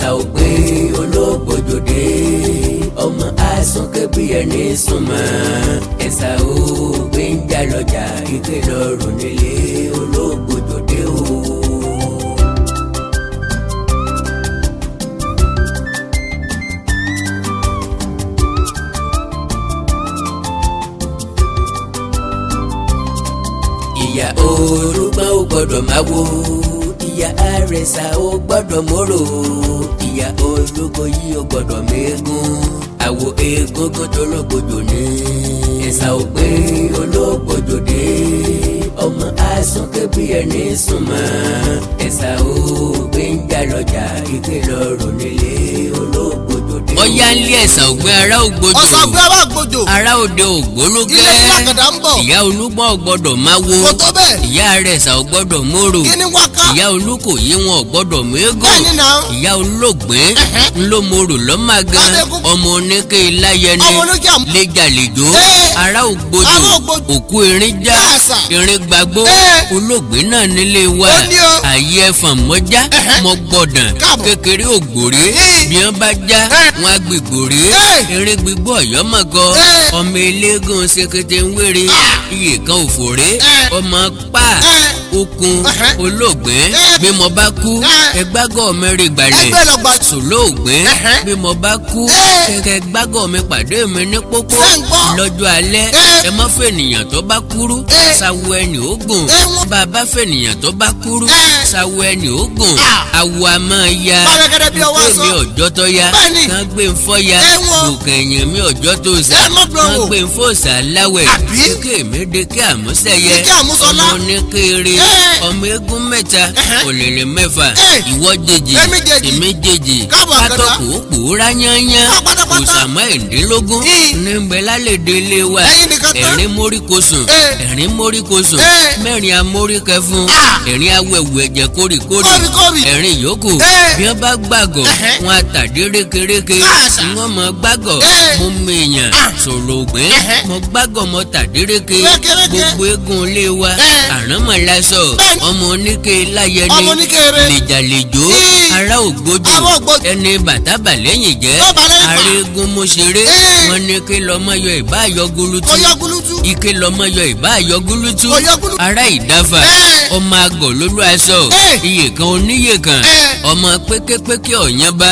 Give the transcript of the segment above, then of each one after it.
ẹ̀sà òpin olóògbòjòdè ọmọ àsunkẹ́ bí ẹni súnmọ́ ẹ̀sà òpin ń jà lọ́jà ike lọ́rùn nílé olóògbòjòdè o. ìyá orúgbọ́n ò gbọ́dọ̀ máa wo ìyá àrẹ̀sà ò gbọ́dọ̀ mórò ìyá ológo yìí ò gbọ́dọ̀ mẹ́gùn àwo egungun tó lógbòjò ní ẹ̀sà òpin olóògbòjòdè ọmọ àsunkẹ́ bí ẹni súnmọ́ ẹ̀sà òpin ń jà lọ́jà ike lọ́rùn nílé olóògbòjòdè. ọ̀yá ń lé ẹ̀sà òpin ará ògbójò ọ̀sà òpin ará ògbójò ará òde ògbólógẹ́ ilé ìlàkàdà ń bọ̀ ìyá olúgbọ́n ò gbọ́dọ̀ máa wo kò tó bẹ́ẹ̀ ìyá àrẹ̀sà ò gbọ́dọ̀ mórò kíní wákà ìyá olúkòyí wọn ò gbọ́dọ̀ mẹ́gùn bẹ́ẹ̀ni náà ìyá olóògbé ńlọ mórò lọ́màgán Adégún. ọmọ oníke iláyẹni ọmọ olókè àmú lẹ́jàlejò ará ará ògbójò ògbójò. òkú erin já Àṣà. erin gbàgbó olóògbé náà nílé wa Ó ní o. àyè ẹ̀fọ̀n mọ́já mọ́ gbọ̀dàn Káàbọ̀. kékeré ògbòrè bí wọ́n bá já wọn á gbìgbòrè erin gbígbó ọ̀yọ́ mọ̀gọ́ ọmọ eléégún ṣèkété ń wéré iye kan òfòrè ọmọ pa okun olóògbé bí mo bá kú ẹgbágọ́ mẹ́rin gbalẹ̀ ẹgbẹ́ lọ gbà sòlóògbé bí mo bá kú kẹ̀kẹ́ gbágọ́ mi pàdé mi ní pópó lọ́jọ́ alẹ́ ẹ má fènìyàn tó bá kúrú ṣàwọ ẹni ògùn bàbá fènìyàn tó bá kúrú ṣàwọ ẹni ògùn àwọ̀ a máa ya Ọ̀rẹ́gẹ́dẹ́ bí ọwọ́ gbé mi ọjọ́ tó ya Bẹ́ẹ̀ni. kán gbé ń fọ́ ya òkè ẹ̀yìn mi ọjọ́ tó sà Ẹ má dúró kán wò. gbé ń fòsà láwẹ̀ Àbí? kéèké mi dé kí àmúṣẹyẹ Kí àmúṣọlá. ọmọ oníkéré ọmọ eégún mẹ́ta òlèlè mẹ́fà ìwọ jèjì Èmi jèjì. èmi jèjì Káàbọ̀ àgàdá. kátọ́kù pòórá yányán Wá pátápátá. òsàmọ́ ẹ̀ndínlógún níbẹ̀ lálẹ́dẹ́ ilé wa Ẹ̀yin nìkan tán. ẹ̀rín móríkosùn ẹ̀rín móríkosùn mẹ́rin amóríkẹfún ẹ̀rín awẹ̀wù ẹ̀jẹ̀ kórìkórì Kórìkórì. ẹ̀rín yòókù bí wọ́n bá gbàgọ̀ wọn àtàdé rékeréke Àṣà. wọ́n mọ gbàgọ̀ mo mèèyàn sọ̀rọ̀ ògbìn mo gbàgọ̀ mo tàdé réke Rékéréké. gbogbo eégún ilé wa àránmọ̀lásọ ọmọ oníke láyẹni ọmọ oníkéré lèjàlejò ará ògbójò Ará Ògbójò. ẹni bàtàbà lẹ́yìn jẹ́ Bàbá lẹ́yìn pa. arégún mọ́ṣeré wọn ní kí lọ́mọ yọ ìbá àyọgúlútú kò yọ gúlútú ike lọ́mọ yọ ìbá àyọgúlútú kò yọ gúlútú ará ìdáfà ọmọ àgọ̀ lólú aṣọ iye kan oníyè kan ọmọ péképéké ọ̀yánba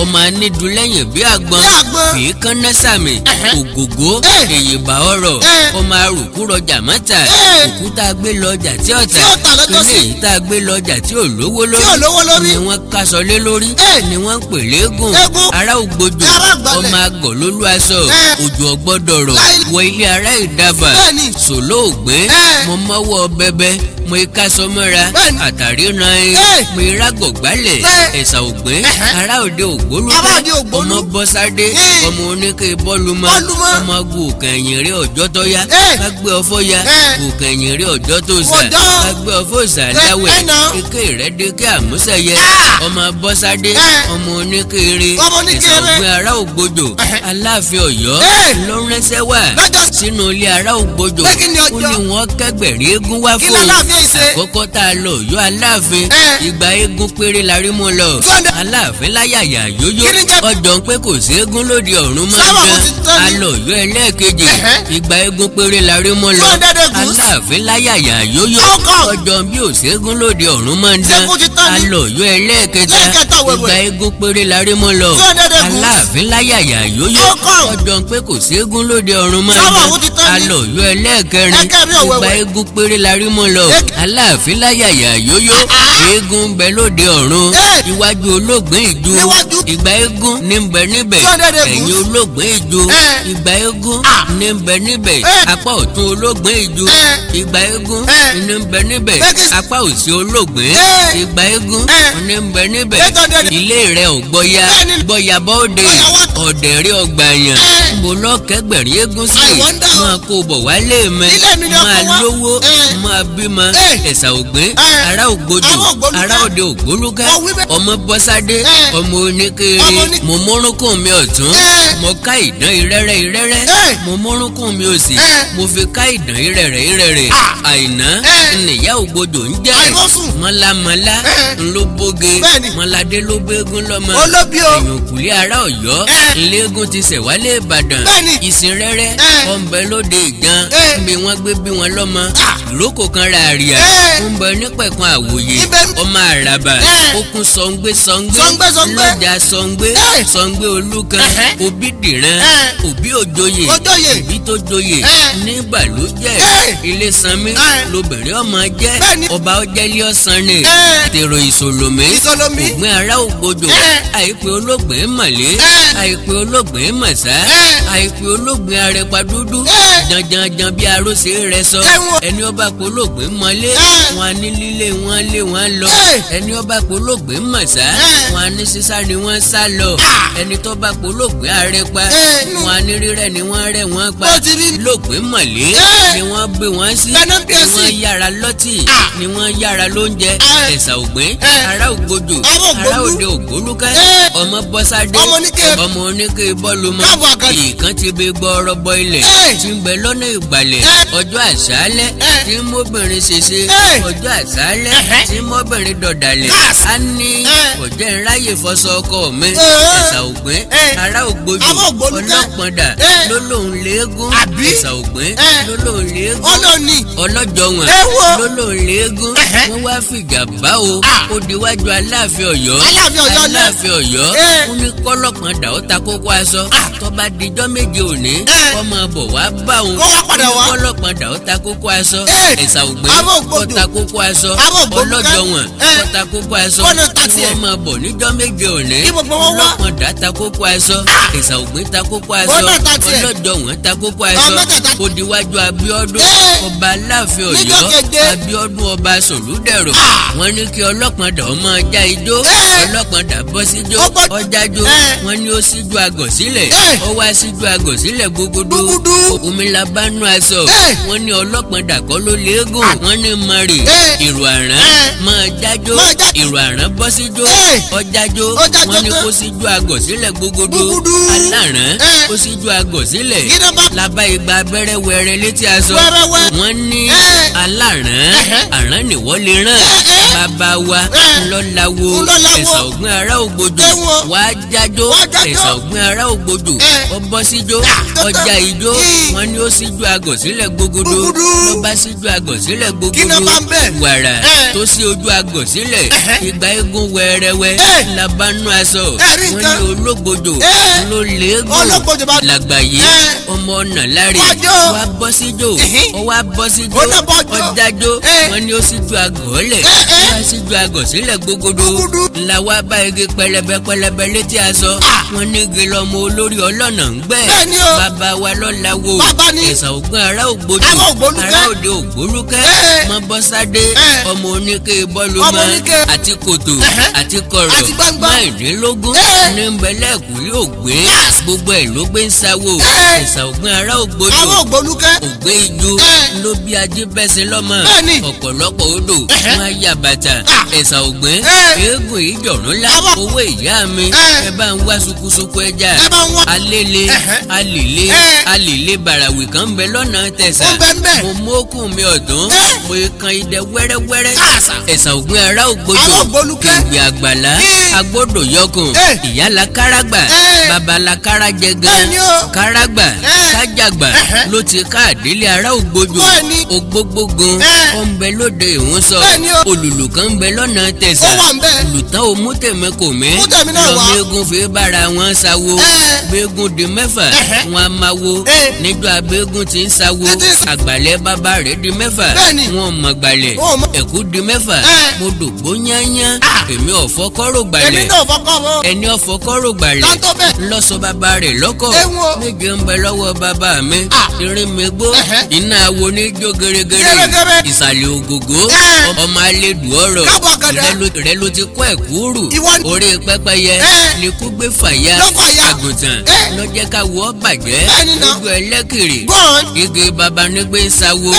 ọmọ anídùúlẹ́yìn bí àgbọn Bí àgbọn. kìí kánná sàmì ògògó èyìnbá ọ̀rọ̀ ọmọ arùkúrọjà mọ́ta òkúta gbé lọ́jà tí ọ̀tà Tí ọ̀tà lọ́jọ́ sí. kílé yìí tá a gbé lọ́jà tí ò lówó lórí Tí ò lówó lórí. ni wọ́n kaṣọ lé lórí ni wọ́n ń pè léegun Eégún. ará ògbójò Ará àgbàlẹ̀. ọmọ àgọ̀ lólú aṣọ òjò ọgbọ́dọ̀rọ̀ Láì- wọ ilé ará ìdáfà Bẹ́ẹ̀ni. sòlóògbé mo mọ́wọ́ bẹbẹ mo ika sọmọ́ra Bẹ́ẹ̀ni. àtàrí ran mo irágọ̀ gbálẹ̀ ẹ̀sà ògbé ará òde Ará ògbólúgbẹ́ òde Ògbólú. ọmọ bọ́sádé ọmọ oníke bọ́lúmọ́ Bọ́lúmọ́. ọmọ agun òkèèyàn rí ọjọ́ tó yá Ẹ̀. kágbé ọfọ́ ya òkèèyàn rí ọjọ́ tó sà Ọjọ́. kágbé ọfọ́ ìsàláwẹ̀ Ẹ̀nà. ike ìrẹ́dẹ́kẹ́ àmúṣẹyẹ ọmọ bọ́sádé ọmọ oníke rí Ọmọ oníke ẹ̀sà eré. ògbé ará ògbójò aláàfin ọ̀yọ́ ló ránṣẹ́ wá Lọ́jọ́- sínú ilé ará ògbójò Pé kí ni ó ọjọ́? ní wọ́n kẹ́gbẹ̀rí eégún wá Kí fún l'Aláàfin ṣe? àkọ́kọ́ tá a lọ Ọ̀yọ́ aláàfin Ẹ̀. ìgbà eégún péré la rí mú lọ Sunday. aláàfin láyàyà yóyó Kí ni jẹ́- ọjọ́ ń pé kò sí eégún lóde ọ̀run máa Sábà mo ti ń tán a ni. lọ Ọ̀yọ́ ẹlẹ́ẹ̀kejì Ẹ̀hẹ́. ìgbà eégún péré la rí mú lọ Sunday Degus. aláàfin láyàyà yóyó How come? ọjọ́ bí ò sí eégún lóde ọ̀run máa ń dán Ṣé kò ti tán a ni? lọ Ọ̀yọ́ ẹlẹ́ẹ̀kẹta Lẹ́ẹ̀kẹta wẹ̀wẹ̀. ìgbà eégún péré la rí mú lọ Sunday Degus. aláàfin láyàyà yóyó How come? ọjọ́ pé kò sí eégún lóde ọ̀run máa ń Sábà dán mo ti tán a ni. lọ Ọ̀yọ́ ẹlẹ́ẹ̀kẹrin Ẹ̀kẹrin ìgbà ọ̀wẹ̀wẹ̀. eégún péré la rí mú lọ aláàfin láyàyà yóyó eégún ń bẹ lóde ọ̀run iwájú olóògbé ìjú Níwájú. ìgbà eégún ní ń bẹ níbẹ̀ Sunday Degus. ẹ̀yìn olóògbé ìjú ìgbà eégún ní ń bẹ níbẹ̀ apá ọ̀tún olóògbé ìjú ìgbà eégún ní ń bẹ níbẹ̀ apá òsì olóògbé ìgbà eégún ní ń bẹ níbẹ̀ ilé rẹ̀ ò gbọ́ya gbọ́ya bọ́ọ̀dẹ̀ ọ̀dẹ̀ rí ọgbà yàn mo lọ kẹgbẹ̀rín eégún sí I wonder. máa kó bọ̀ wálé mi Ilé mi ni máa ọkọ wa. lówó máa bímọ ẹ̀sà ògbín ará ògbójò Ará Ògbólúgẹ́. ará òde ògbólúgẹ́ Wọ́n wí bẹ́ẹ̀. ọmọ bọ́sádé ọmọ oníkéré Ọmọ oní- mo mórúnkún mi ọ̀tún mo ká ìdán ìrẹ́rẹ́ mo mórúnkún mi òsì mo fi ká ìdán ìrẹ̀rẹ̀ àìná ẹnìyá ògbójò ń jẹ́ Àìmọ́sùn. mọ́lámọ́lá ńlọbóge Bẹ́ẹ̀ni. mọ́ládé ló gbégún lọ́mọ Olóbí o. èèyàn kùlé ará Ọ̀yọ́ ńlẹ́gùn ti ṣẹ̀wálé Ìbàdàn Bẹ́ẹ̀ni. ìsìn rẹ́rẹ́ ọ̀nbẹ lóde ìgan bí wọ́n gbé bí wọn lọ́mọ ìrókò kan ra àríyá ń bẹ nípẹ̀kun àwòye ọmọ àràbà okun sọ̀ngbé Sọ̀ngbé. lọ́jà sọ̀ngbé olúkan òbí dìran òbí òjòyè òbí tó joyè nígbà ló jẹ́ ilé sanmi lobìnrin ọmọ jẹ́ Bẹ́ẹ̀ni. ọba ọjẹ́lé ọ̀sán ni tèrò ìsòlòmí ògbìn ará ògbójò àìpé olóògbé mọ̀lé àìpé olóògbé mọ̀sá àìpé olóògbé arẹpa dúdú janjanjan bí arósè rẹ sọ ẹni ọba polóògbé mọ̀lé wọn ní lílé wọn lé wọn lọ ẹni ọba polóògbé mọ̀sá wọn ní sísá ni wọ́n sá lọ ẹni tó bá polóògbé arẹpa wọn ní rírẹ̀ ni wọ́n rẹ̀ wọ́n pa lóògbé mọ̀lé ni wọ́n gbé wọn sí ni wọ́n yára lọ́tì ni wọ́n yára lóúnjẹ ẹ̀sà ògbín ará ògbójò ará òde ògbólúkẹ́ ọmọ bọ́sádé ọmọ oníke bọ́ọ̀lùmọ́ ìkan ti bẹ gbọ́ọ̀rọ̀ bọ ilẹ̀ tí ń bẹ lọ́nà ìgbàlẹ̀ ọjọ́ àṣálẹ́ tí mọ́bìnrin ṣèṣe ọjọ́ àṣálẹ́ tí mọ́bìnrin dọ̀dàlẹ̀ á ní ọ̀jẹ̀ ńláyè fọṣọ ọkọ mi ẹ̀sà ògbín ará ògbójò ọlọ́pọ̀ndà lólóhùn léegun ẹ̀sà ògbín lólóhùn léegun ọlọ́jọ́ wọn lólóhùn léegun wọ́n wá fìjà bá o ó diwájú Aláàfin Ọ̀yọ́ Aláàfin Ọ̀yọ́ ó ní kọ́lọ́pọ̀ndà ó ta kókó aṣọ tó bá dijọ́ méje òní ọmọ bọ̀ wá bá òun kọ́lọ́pọ̀ndà ó ta kókó aṣọ ẹ̀sà ògbín ó ta kókó aṣọ ọlọ́jọ́ wọn ó ta kókó aṣọ tí wọ́n máa bọ̀ níjọ́ méje òní kọ́lọ́pọ̀ndà ta kókó aṣọ ẹ̀sà ògbín ta kókó aṣọ ọlọ́jọ́ wọn ta kókó aṣọ ó diwájú Abíọ́dún ọba Aláàfin Ọ̀yọ́ Abíọ́dún ọba Sòlúdẹ̀rọ̀ wọ́n ní kí ọlọ́pọ̀ndà ọmọ já ijó ọlọ́pọ̀ndà bọ́ síjó ọjájó wọ́n ní ó síjú agọ̀ sílẹ̀ ó wá síjú agọ̀ sílẹ̀ gbogbodo omi la bá nú aṣọ wọ́n ní ọlọ́pọ̀ndà kọ́ ló léegun wọ́n ní mọ̀rì ìrù àrán máa jájó ìrù àrán bọ́ síjó ọjájó wọ́n ní kó síjú agọ̀ sílẹ̀ gbogbodo aláràn ó síjú agọ̀ sílẹ̀ labá igba abẹ́rẹ́ wẹrẹ létí aṣọ wọ́n ní aláràn àrán nìwọ́ lè rán bàbá wa ńlọ́láwo ẹ̀sà ògbìn ará ògbójò wá jájó ẹ̀sà ògbìn ará ògbójò ó bọ́ síjó ọjà ìjó wọ́n ní ó síjú agọ̀ sílẹ̀ gbogbodo ló bá síjú agọ̀ sílẹ̀ gbogbodo wàrà tó sí ojú agọ̀ sílẹ̀ ìgbà eégún wẹ́rẹ́wẹ́ labánú aṣọ wọ́n ní ológbòjò ló léegun làgbàyé ọmọ ọ̀nà láre wá bọ́ síjó ó wá bọ́ síjó ọjájó wọ́n ní ó síjú agọ̀ lẹ̀ wá síjú agọ̀ sílẹ̀ gbogbodo làwa bá igi pẹlẹbẹ létí aṣọ wọ́n ní igi lọmọ olórí ọlọ́nà ń gbẹ́ bàbá wa lọ́láwo ẹ̀sà ògbìn ará ògbójò ará òde ògbólúkẹ́ mọ bọ́sádé ọmọ oníke bọ́ọ̀lùmọ́ àti kòtò àti kọ̀rọ̀ márùndínlógún ní nbẹ̀lẹ́kùn yóò gbé gbogbo ẹ̀ ló gbé ń sáwó ẹ̀sà ògbìn ará ògbójò ògbé ijó ló bí ajé bẹ́sẹ̀ lọ́mọ ọ̀pọ̀lọpọ̀ odò wọn á yà bàtà ẹ̀sà ògbìn eégún ìjọ̀rún lá owó ìyá mi ẹ bá ń wá sukusuku ẹja alèlé bàràwì kan bẹ lọ́nà tẹ̀sà mo mókùn mi ọ̀dún mo kan idẹ wẹ́rẹ́wẹ́rẹ́ ẹ̀sà ògbìn ará ògbójò ìgbì àgbàlá agbódò yọkùn ìyá la káràgbà bàbá la káràjẹ gan káràgbà kájàgbà ló ti ká àdélé ará ògbójò ògbógbógun ó ń bẹ lóde ìhún sọ olùlù kan bẹ lọ́nà tẹ̀sà olùtàn òmùtẹ̀mẹ́ kò mí lọ́mọ eégún fi bára wọn sáwó gbégún di mẹ́fà wọn a máa wo níjọ́ abẹ́gún ti ń sáwó àgbàlẹ̀ bàbá rẹ̀ di mẹ́fà wọn mọ̀ gbalẹ̀ ẹ̀kú di mẹ́fà mo dògbó yányá èmi ọ̀fọ́kọ́rò gbalẹ̀ ẹni ọ̀fọ́kọ́rò gbalẹ̀ lọ́sọ bàbá rẹ̀ lọ́kọ̀ méje ń bẹ lọ́wọ́ bàbá mi irin mi gbó iná awo ní jó gẹ́rẹ́gẹ́rẹ́ ìsàlẹ̀ ògògó ọmọ alẹ́dù ọ̀rọ̀ rẹ ló ti kọ́ ẹ̀kúrù orí pẹ́pẹ́yẹ ni kú gbé fàyà àgùntàn lọ́jẹ́ ká wọ́ bàjẹ́ lójú ẹlẹ́kìrì igi baba nígbé ń sáwó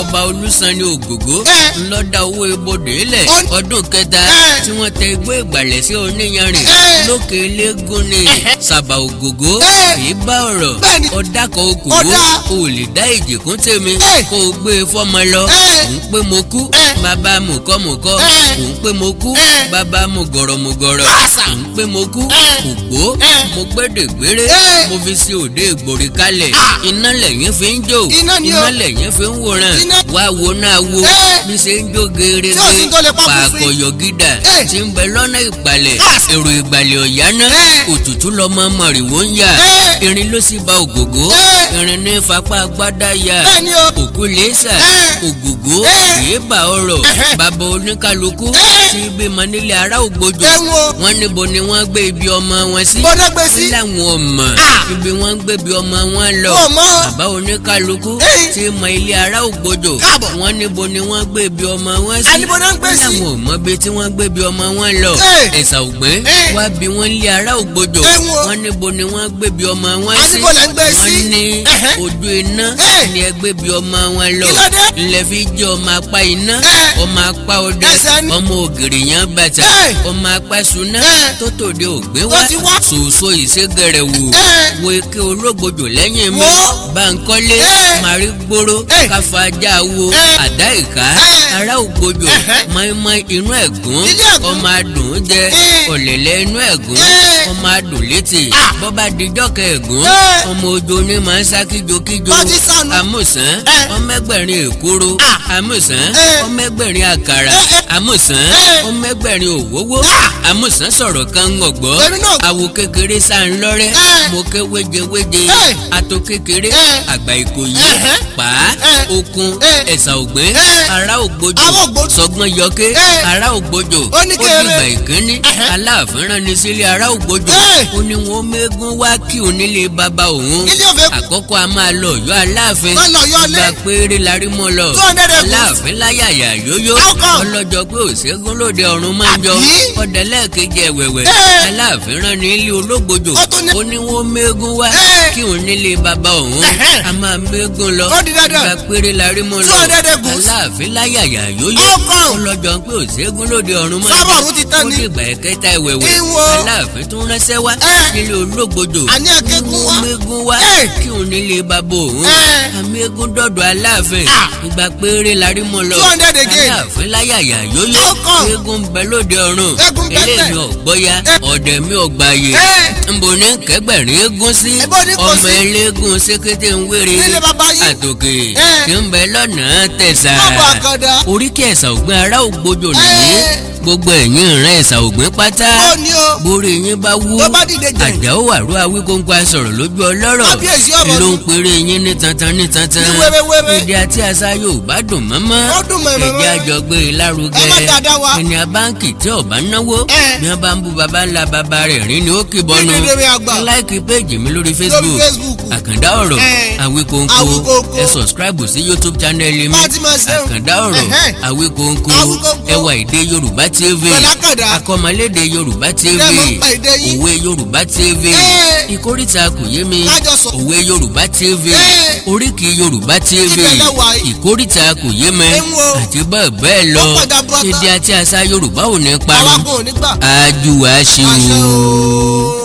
ọba olùsàn ní ògògó ńlọ́dà owó mú ibodè lẹ̀ ọdún kẹta tí wọ́n tẹ igbó ìgbàlẹ̀ sí oníyanrìn lókè eléégún ni sàbà ògògó kì í bá ọ̀rọ̀ ọ̀dàkọ̀ okòwò o lè dá ìjìkún tèmi kó o gbé e fọ́mọ lọ òun pé mo kú bàbá mùkọ́mùkọ́ òun pé mo kú bàbá mùgọ̀rọ̀mùgọ̀rọ̀ òun pé mo kú ògbó mo gbẹ́dẹ̀gbẹ́rẹ́ mo fi sí òde ìgbòrì kalẹ̀ iná lẹ́yìn fi ń jó iná lẹ́yìn fi ń wòran wá wo náà wo bí ṣe ń jó gerege pàkọyọ gídà tí ń bẹ lọ́nà ìgbàlẹ̀ èrò ìgbàlẹ̀ ọ̀yáná òtútù lọ́mọ mọ̀rìwó ń yà irin ló sì ba ògògó irin ní fapá gbádá ya òkú lẹ́sà ògògó kìí bá ọ̀rọ̀ bàbá oníkálukú tí bímọ nílé ará ògbójò wọn níbo ni wọ́n gbé ibi ọmọ wọn sí láwọn ọmọ ibi wọ́n gbé ibi ọmọ wọn lọ bàbá oníkálukú tí mọ ilé ará ògbójò wọn níbo ni wọ́n gbé ibi ọmọ wọn sí láwọn ọmọ bíi tí wọ́n gbé ibi ọmọ wọn lọ ẹ̀sà ògbẹ́ wá bí wọ́n lé ará ògbójò wọn níbo ni wọ́n gbé ibi ọmọ wọn sí wọ́n ní ojú iná ni ẹ gbé ibi ọmọ wọn lọ ilẹ̀ fi jẹ́ ọmọ apá iná ọmọ apá ọdẹ ọmọ ògiri yan bàtà ọmọ apá suná tó tòde ògbé wá ṣòṣò ìṣègẹrẹ wo eke ológbòjò lẹ́yìn mi Bánkọ́lé màrí gbóró káfájà wo àdá ìka ará ògbójò mọ́ínmọ́ inú ẹ̀gún ọmọ adùn jẹ ọ̀lẹ̀lẹ̀ inú ẹ̀gún ọmọ adùn létí bọ́bá dijọ́ kẹẹ̀gún ọmọ ojo ní máa ń sá kíjokíjo àmùsàn ọmọ ẹgbẹ̀rin èkúrú àmùsàn ọmọ ẹgbẹ̀rin àkàrà àmùsàn ọmọ ẹgbẹ̀rin òwówó àmùsàn sọ̀rọ̀ kan ń gbọ́ àwo kékeré sáà ń lọ́rẹ́ mo ké wéjewéje ato kékeré àgbà ìkòyí pa okun ẹ̀sà ògbé ará ògbójò sọgbọ́n yọké ará ògbójò ó dìgbà ìkíní aláàfin rán ni sílé ará ògbójò ó ní wọn mẹ́gún wá kí onílé bàbá òun àkọ́kọ́ a máa lọ Ọ̀yọ́ aláàfin gba péré larí mọ́ lọ aláàfin láyàyà yóyó ọlọ́jọ́ pé òṣègùn lóde ọ̀run máa ń jọ ọ̀dẹ́lẹ́ẹ̀kejì ẹ̀wẹ̀wẹ̀ aláàfin rán ni ilé ológbòjò ó ní wọn mẹ́gún wá kí onílé bàbá òun a máa mẹ́gún lọ gba péré larí mọ́ lọ aláàfin láyàyà yóyó ọlọ́jọ́ pé òṣègùn lóde ọ̀run máa ń jọ ó dìgbà ẹ̀kẹta ẹ̀wẹ̀wẹ̀ aláàfin tún ránṣẹ́ wá nílé ológbòjò wọn mẹ́gún wá kí onílé bàbá òun àmẹ́gún dọ̀dọ̀ aláàfin ìgbà péré larí mọ́ lọ aláàfin láyàyà yóyó eégún ń bẹ lóde ọ̀run eléyìí ọ̀gbọ́ya ọ̀dẹ̀ mi ọ̀gbàyè nbọ ní kẹgbẹ̀rín eégún sí ọmọ eléégún sékété ń wéré àtòkè tí ń bẹ lọ́nà tẹ̀sà oríkì ẹ̀sà ògbìn ará ògbójò nìyí gbogbo ẹ̀yin ìran ẹ̀sà ògbìn pátá borí yín bá wú àjàó wàrú Awíkóńkó asọ̀rọ̀ lójú ọlọ́rọ̀ ló ń pèrè yín ní tantan èdè àti àṣà Yorùbá dùn mọ́mọ́ èdè àjọgbé lárugẹ ẹni abáǹkì tí ọba náwó bí wọ́n bá ń bú baba ńlá baba rẹ̀ rí ni ó kì bọ́nu láìkí péjì mi lórí Facebook Àkàndá Ọ̀rọ̀ Awíkóńkó ẹ sọ̀scribe sí YouTube channel mi Àkàndá Ọ̀rọ̀ Awíkóńkó ẹwà èdè Yorùbá TV akọ́mọlédè Yorùbá TV òwe Yorùbá TV ìkórìtà kò yé mi òwe Yorùbá TV oríkì Yorùbá TV ìkórìtà kò yé mi àti bẹ́ẹ̀ bẹ́ẹ̀ lọ èdè àti àṣà Yorùbá ò ní parun àjùwà ṣe o.